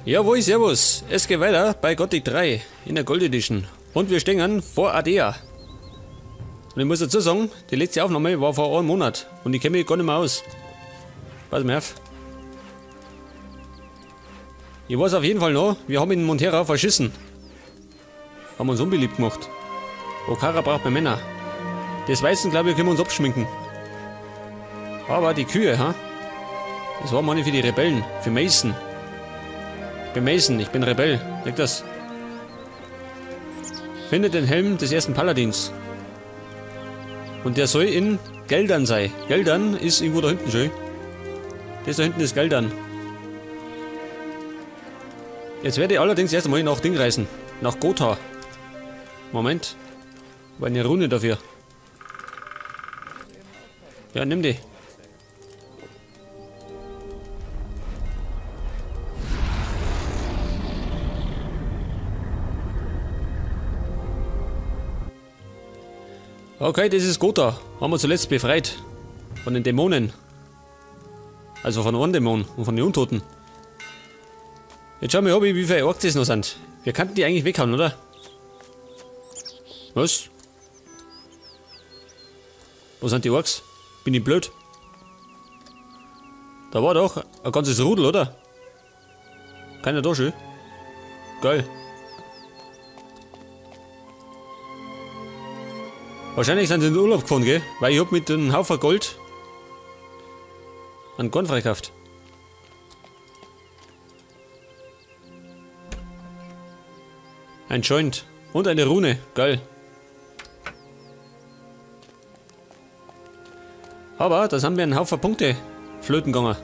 Jawohl, servus. Es geht weiter bei Gothic 3 in der Gold Edition. Und wir stehen vor Ardea. Und ich muss dazu sagen, die letzte Aufnahme war vor einem Monat. Und ich kenne mich gar nicht mehr aus. Pass mal auf. Ich weiß auf jeden Fall noch, wir haben in Montera verschissen. Haben uns unbeliebt gemacht. Okara braucht mehr Männer. Das Weißen, glaube ich, können wir uns abschminken. Aber die Kühe, ha? Das war mal nicht für die Rebellen, für Mason. Ich bin Mason, ich bin Rebell. Denk das. Finde den Helm des ersten Paladins. Und der soll in Geldern sein. Geldern ist irgendwo da hinten schön. Das da hinten ist Geldern. Jetzt werde ich allerdings erst einmal nach Ding reisen. Nach Gotha. Moment. War eine Rune dafür. Ja, nimm die. Okay, das ist Gotha. Haben wir zuletzt befreit. Von den Dämonen. Also von einem Dämon und von den Untoten. Jetzt schauen wir, wie viele Orks es noch sind. Wir könnten die eigentlich weghauen, oder? Was? Wo sind die Orks? Bin ich blöd? Da war doch ein ganzes Rudel, oder? Keiner da schon? Geil. Wahrscheinlich sind sie in den Urlaub gefahren, gell? Weil ich hab mit einem Haufen Gold einen Korn freikauft. Ein Joint und eine Rune. Geil. Aber das haben wir einen Haufen Punkte flöten gegangen.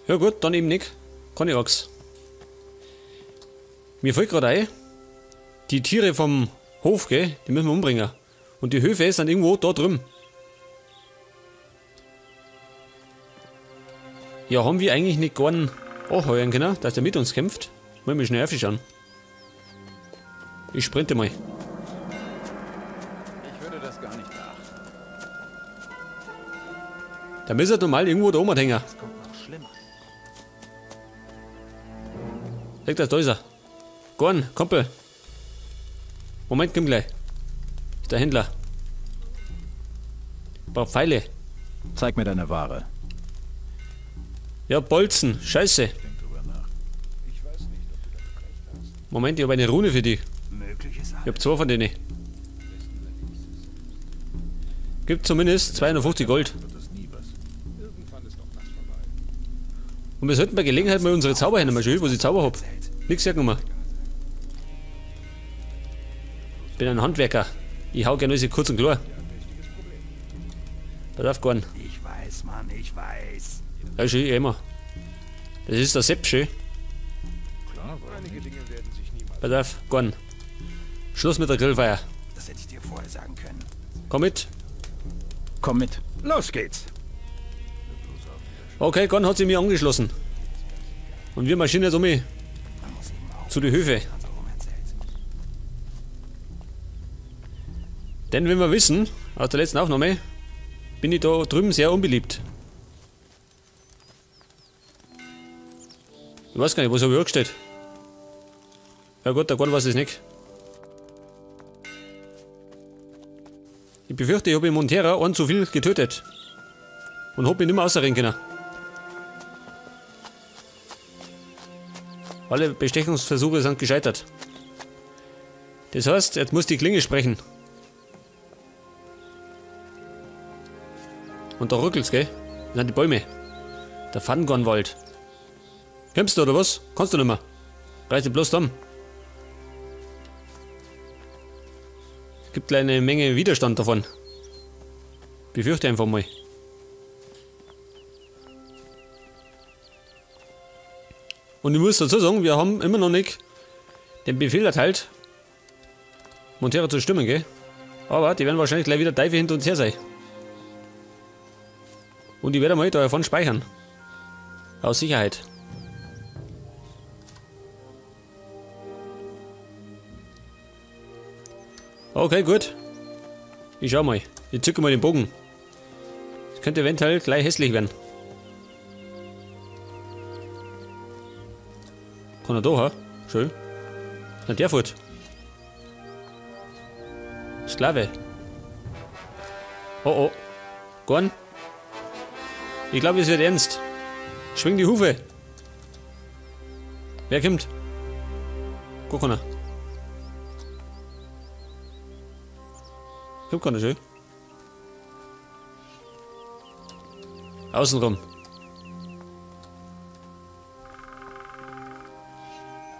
Ja gut, dann eben nicht. Keine Axt. Mir fällt gerade ein, die Tiere vom Hof, gell, die müssen wir umbringen. Und die Höfe sind irgendwo da drüben. Ja, haben wir eigentlich nicht gar einen anheuern können, dass der mit uns kämpft? Wollen wir schnell aufschauen. Ich sprinte mal. Ich würde das gar nicht beachten. Da müsste er normal irgendwo da oben hängen. Es kommt noch schlimmer. Sag das, da ist er. Gorn, Kumpel. Moment, komm gleich. Ist der Händler. Braucht Pfeile. Zeig mir deine Ware. Ja, Bolzen. Scheiße. Denk drüber nach. Ich weiß nicht, ob du damit recht hast. Moment, ich habe eine Rune für dich. Mögliches Ich habe 2 von denen. Gibt zumindest 250 Gold. wird das nie was. Irgendwann ist doch das vorbei. Und wir sollten bei Gelegenheit mal unsere Zauberhände mal schön, wo ich Zauber hab. Nix sagen wir. Ich bin ein Handwerker. Ich hau gerne alles kurz und klar. Pass auf, Gorn. Ich weiß, Mann, ich weiß. Ja, schön, immer. Das ist der Sepp, schön. Klar, einige Dinge werden sich niemals. Pass auf, Gorn. Schluss mit der Grillfeier. Das hätte ich dir vorher sagen können. Komm mit. Komm mit. Los geht's. Okay, Gorn hat sich mir angeschlossen. Und wir marschieren jetzt um mich Man muss eben auch zu den Höfe. so rum erzählt. Denn wenn wir wissen, aus der letzten Aufnahme, bin ich da drüben sehr unbeliebt. Ich weiß gar nicht, was habe ich angestellt? Ja gut, der Gorn weiß es nicht. Ich befürchte, ich habe in Montera einen zu viel getötet. Und habe mich nicht mehr ausrennen können. Alle Bestechungsversuche sind gescheitert. Das heißt, jetzt muss die Klinge sprechen. Und da ruckelt's, gell? Das sind die Bäume. Der Fangornwald. Kämpfst du oder was? Kannst du nicht mehr. Reiß dich bloß zusammen. Es gibt gleich eine Menge Widerstand davon. Befürchte einfach mal. Und ich muss dazu sagen, wir haben immer noch nicht den Befehl erteilt, Montera zu stimmen, gell? Aber die werden wahrscheinlich gleich wieder Teufel hinter uns her sein. Und ich werde mal davon speichern. Aus Sicherheit. Okay, gut. Ich schau mal. Ich zücke mal den Bogen. Das könnte eventuell gleich hässlich werden. Kann er da, ha? Schön. Na, der fährt. Sklave. Oh oh. Gorn. Ich glaube, es wird ernst. Schwing die Hufe. Wer kommt? Guck mal. Kommt keiner schön. Außenrum.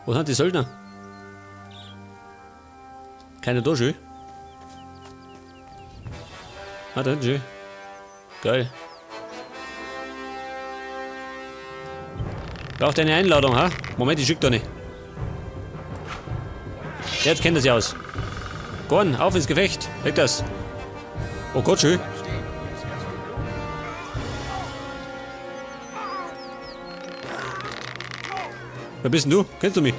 Wo sind die Söldner? Keiner da schön. Ah, da schön. Geil. Braucht eine Einladung, ha? Moment, ich schick da nicht. Jetzt kennt er sich aus. Gorn, auf ins Gefecht. Weg das. Oh Gott, schön. Wer bist denn du? Kennst du mich?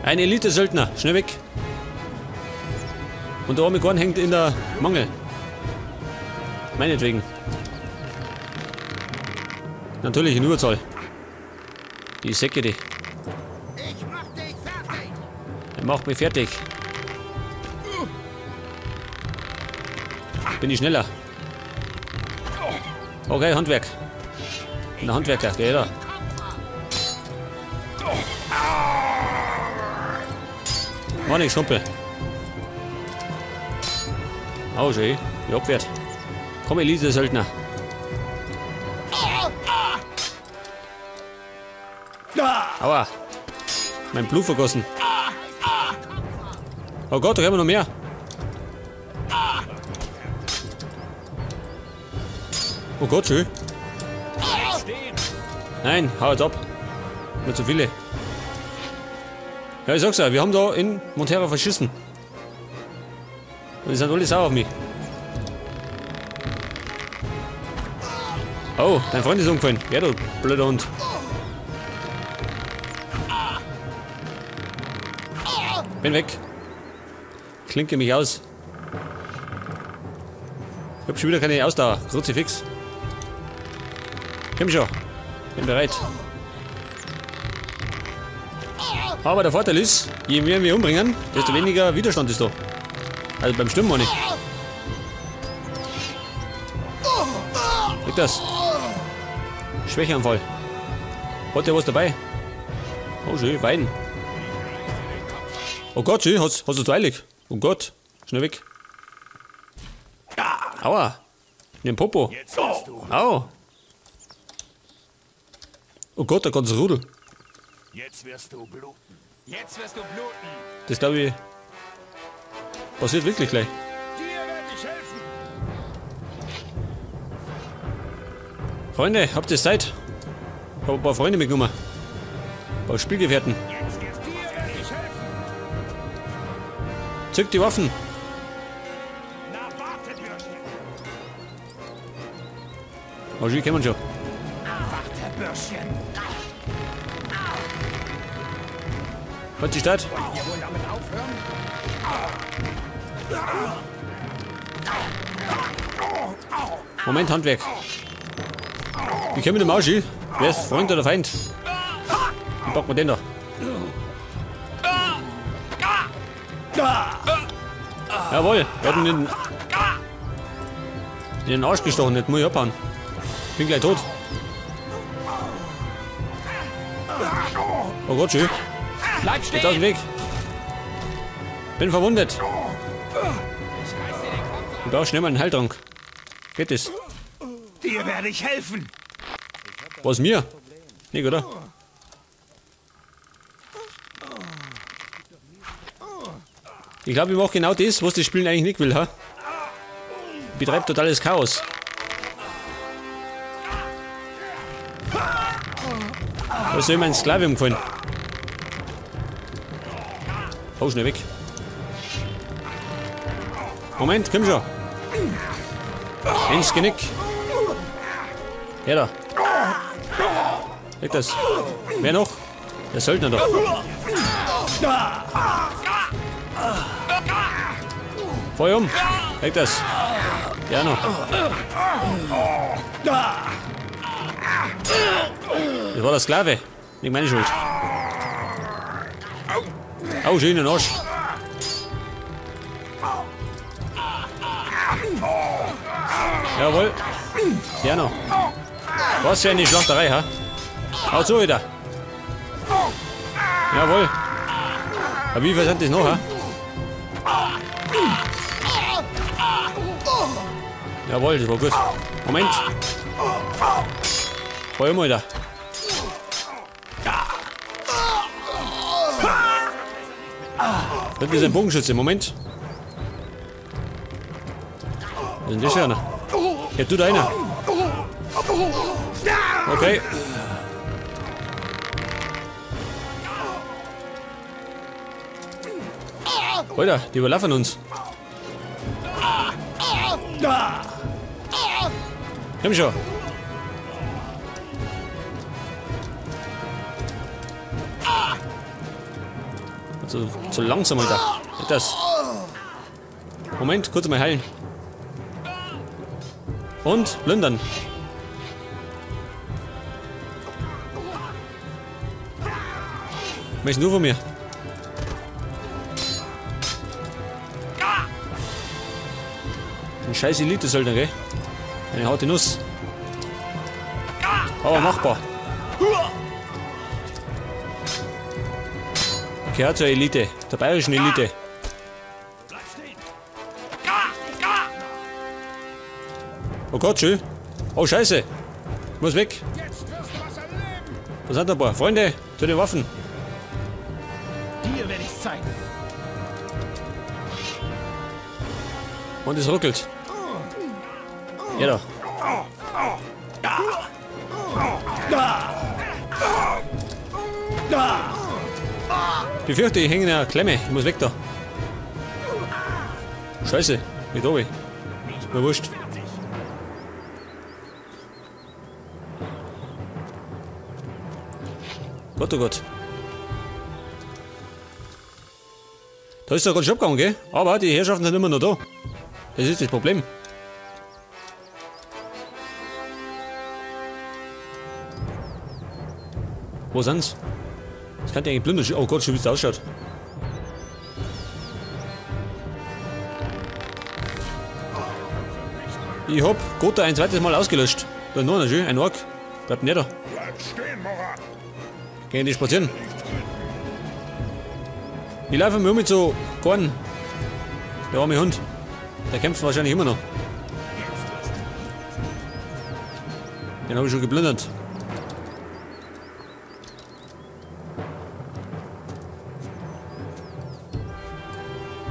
Ein Elite-Söldner. Schnell weg. Und der arme Gorn hängt in der Mangel. Meinetwegen. Natürlich in Überzahl. Die Säcke, die. Er macht mich fertig. Bin ich schneller. Okay, Handwerk. Bin der Handwerker, geh da. War nix, Kumpel. Oh, schön. Ich abwehrt. Komm, Elise, Söldner. Aua. Mein Blut vergossen. Oh Gott, da haben wir noch mehr. Oh Gott, schön. Nein, hau jetzt ab. Nicht zu viele. Ja, ich sag's ja, wir haben da in Montero verschissen. Und die sind alle sauer auf mich. Oh, dein Freund ist umgefallen. Ja, du blöder Hund. Bin weg. Klinke mich aus. Ich hab schon wieder keine Ausdauer. Kruzifix. Komm schon. Bin bereit. Aber der Vorteil ist, je mehr wir umbringen, desto weniger Widerstand ist da. Also beim Stimmen meine ich. Weg das. Schwächeanfall. Hat der was dabei? Oh schön, Wein. Oh Gott, schön, hast du eilig? Oh Gott, schnell weg. Aua. In den Popo. Au. Oh Gott, der ganze Rudel. Jetzt wirst du bluten. Jetzt wirst du bluten. Das glaube ich passiert wirklich gleich. Dir werde ich helfen. Freunde, habt ihr Zeit? Ich hab ein paar Freunde mitgenommen. Ein paar Spielgefährten. Jetzt wirst du dir werde ich helfen. Zückt die Waffen. Na warte, Bürschchen. Oh, sie kommen schon. Warte, Bürschchen. Hat die Stadt? Wollt ihr wohl damit aufhören? Moment, Handwerk. Wie kommen wir dem Auschi? Wer ist Freund oder Feind? Wie packen wir den da? Jawohl, er hat ihn in den Arsch gestochen, nicht muss ich abhauen. Bin gleich tot. Oh Gott, schön. Bleib Geht aus dem stehen! Weg. Bin verwundet. Ich brauche schnell mal einen Heiltrank. Geht es? Dir werde ich helfen. Was mir? Nicht, oder? Ich glaube, ich mache genau das, was das Spiel eigentlich nicht will, ha? Betreibt totales Chaos. Was soll mein Sklave umgefallen? Oh, schnell weg. Moment, komm schon. Ins Genick. Her da. Weg das. Wer noch? Der Söldner doch. Feuer um. Weg das. Ja noch. Das war der Sklave. Nicht meine Schuld. Au, schön in den Arsch. Jawohl. Ja noch. Was für eine Schlachterei, ha? Hau zu wieder. Jawohl. Aber wie viel sind das noch, ha? Jawohl, das war gut. Moment. Feuer mal da. Das ist ein Bogenschütze. Moment. Was ist denn das für einer? Ja, tut einer. Okay. Alter, die überlaufen uns. Komm schon. Also, zu langsam, Alter. Nicht das. Moment, kurz mal heilen. Und plündern. Möchtest du von mir? Ein scheiß Elite-Söldner, gell? Eine harte Nuss. Aber machbar. Gehört zur Elite, der bayerischen Elite. Oh Gott, schön. Oh Scheiße. Ich muss weg. Da sind ein paar. Freunde, zu den Waffen. Dir werde ich zeigen. Und es ruckelt. Ja doch. Ich befürchte, ich hänge in einer Klemme. Ich muss weg da. Scheiße, mit oben. Ist mir wurscht. Gott, oh Gott. Da ist doch gerade schon abgegangen, gell? Aber die Herrschaften sind immer noch da. Das ist das Problem. Wo sind's? Das kann ja eigentlich plündern. Oh Gott, schon wie es ausschaut. Ich hab Gotha ein zweites Mal ausgelöscht. Da ist noch einer schön, ein Ork. Bleibt nicht da. Bleib stehen, Mora. Gehen die spazieren. Ich laufe mir um mit so Korn. Der arme Hund. Der kämpft wahrscheinlich immer noch. Den habe ich schon geplündert.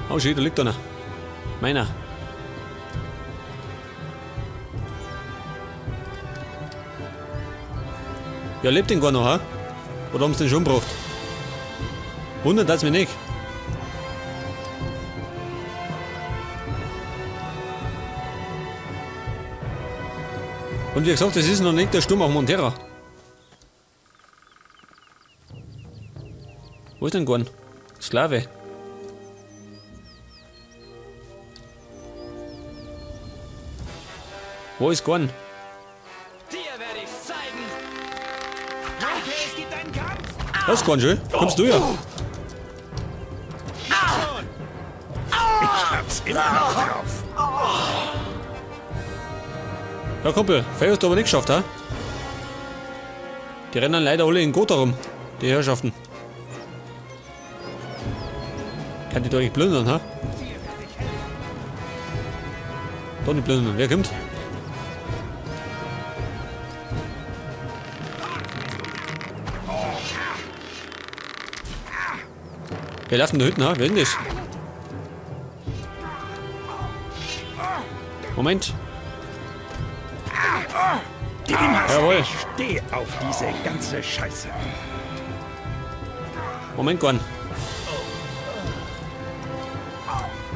Oh shit, da liegt einer. Meiner. Ja, lebt den gar noch, ha? Oder haben sie den schon umgebracht? Wundert das mich nicht. Und wie gesagt, das ist noch nicht der Sturm auf Montera. Wo ist denn Gorn? Sklave. Wo ist Gorn? Dir werde ich zeigen. Okay, es gibt einen Kampf. Was, Gorn, schön? Kommst du ja? Ich hab's immer noch drauf. Ja, Kumpel, Fei hast du aber nicht geschafft, ha? Die rennen leider alle in Gotha rum, die Herrschaften. Kann die doch nicht plündern, ha? Doch nicht plündern, wer kommt? Wer läuft denn da hinten, ha? Wer ist denn das? Moment. Jawohl. Ich steh auf diese ganze Scheiße. Moment, Gorn.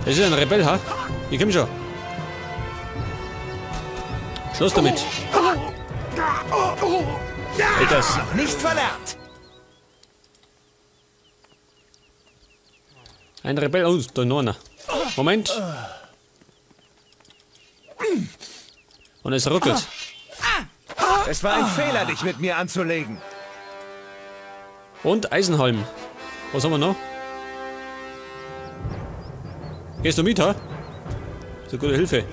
Das ist ein Rebell, ha? Ich komm schon. Schluss damit. Halt das. Nicht verlernt. Ein Rebell. Oh, da noch einer. Moment. Und es ruckelt. Es war ein Fehler, dich mit mir anzulegen. Und Eisenholm. Was haben wir noch? Gehst du mit, ha? So gute Hilfe.